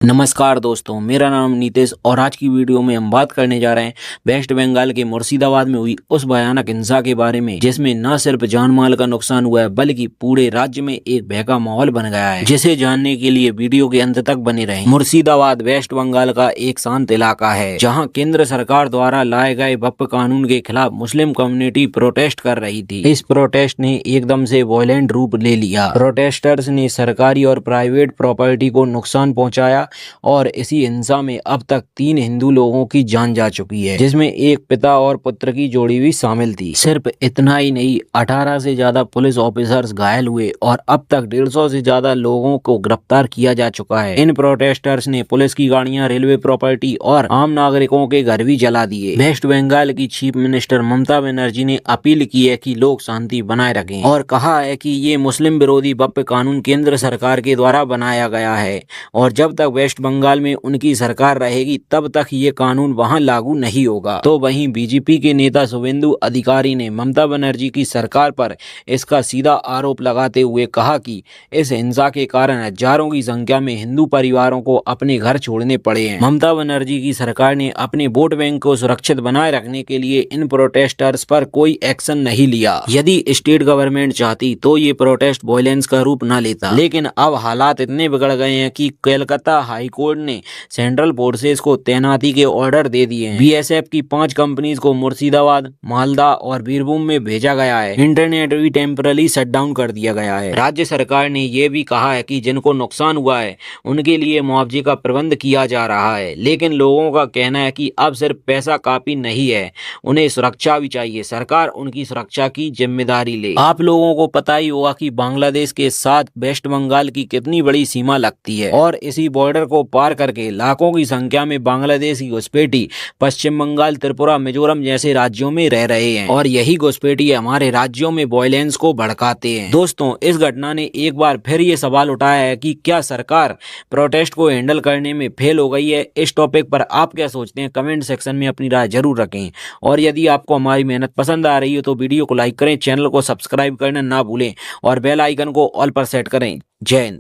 नमस्कार दोस्तों, मेरा नाम नीतीश और आज की वीडियो में हम बात करने जा रहे हैं वेस्ट बंगाल के मुर्शिदाबाद में हुई उस भयानक हिंसा के बारे में जिसमें न सिर्फ जान माल का नुकसान हुआ है बल्कि पूरे राज्य में एक भय का माहौल बन गया है, जिसे जानने के लिए वीडियो के अंत तक बने रहें। मुर्शिदाबाद वेस्ट बंगाल का एक शांत इलाका है जहाँ केंद्र सरकार द्वारा लाए गए वक्फ कानून के खिलाफ मुस्लिम कम्युनिटी प्रोटेस्ट कर रही थी। इस प्रोटेस्ट ने एकदम से वायलेंट रूप ले लिया। प्रोटेस्टर्स ने सरकारी और प्राइवेट प्रॉपर्टी को नुकसान पहुँचाया और इसी हिंसा में अब तक 3 हिंदू लोगों की जान जा चुकी है, जिसमें एक पिता और पुत्र की जोड़ी भी शामिल थी। सिर्फ इतना ही नहीं, 18 से ज्यादा पुलिस ऑफिसर्स घायल हुए और अब तक 150 से ज्यादा लोगों को गिरफ्तार किया जा चुका है। इन प्रोटेस्टर्स ने पुलिस की गाड़ियां, रेलवे प्रॉपर्टी और आम नागरिकों के घर भी जला दिए। वेस्ट बंगाल की चीफ मिनिस्टर ममता बनर्जी ने अपील की है कि लोग शांति बनाए रखें और कहा है कि ये मुस्लिम विरोधी वक्फ कानून केंद्र सरकार के द्वारा बनाया गया है और जब तक वेस्ट बंगाल में उनकी सरकार रहेगी तब तक ये कानून वहां लागू नहीं होगा। तो वहीं बीजेपी के नेता शुभेंदु अधिकारी ने ममता बनर्जी की सरकार पर इसका सीधा आरोप लगाते हुए कहा कि इस हिंसा के कारण हजारों की संख्या में हिंदू परिवारों को अपने घर छोड़ने पड़े हैं। ममता बनर्जी की सरकार ने अपने वोट बैंक को सुरक्षित बनाए रखने के लिए इन प्रोटेस्टर्स पर कोई एक्शन नहीं लिया। यदि स्टेट गवर्नमेंट चाहती तो ये प्रोटेस्ट वायलेंस का रूप न लेता, लेकिन अब हालात इतने बिगड़ गए हैं कि कोलकाता हाई कोर्ट ने सेंट्रल फोर्सेस को तैनाती के ऑर्डर दे दिए हैं। बीएसएफ की 5 कंपनीज को मुर्शिदाबाद, मालदा और बीरभूम में भेजा गया है। इंटरनेट भी टेम्पररी शट डाउन कर दिया गया है। राज्य सरकार ने यह भी कहा है कि जिनको नुकसान हुआ है उनके लिए मुआवजे का प्रबंध किया जा रहा है, लेकिन लोगों का कहना है कि अब सिर्फ पैसा काफी नहीं है, उन्हें सुरक्षा भी चाहिए। सरकार उनकी सुरक्षा की जिम्मेदारी ले। आप लोगों को पता ही होगा कि बांग्लादेश के साथ वेस्ट बंगाल की कितनी बड़ी सीमा लगती है और इसी बॉर्डर को पार करके लाखों की संख्या में बांग्लादेशी घुसपैठी पश्चिम बंगाल, त्रिपुरा, मिजोरम जैसे राज्यों में रह रहे हैं और यही घुसपैठी हमारे राज्यों में वायलेंस को भड़काते हैं। दोस्तों, इस घटना ने एक बार फिर ये सवाल उठाया है कि क्या सरकार प्रोटेस्ट को हैंडल करने में फेल हो गई है। इस टॉपिक पर आप क्या सोचते हैं? कमेंट सेक्शन में अपनी राय जरूर रखें और यदि आपको हमारी मेहनत पसंद आ रही है तो वीडियो को लाइक करें, चैनल को सब्सक्राइब करना ना भूलें और बेल आइकन को ऑल पर सेट करें। जय हिंद।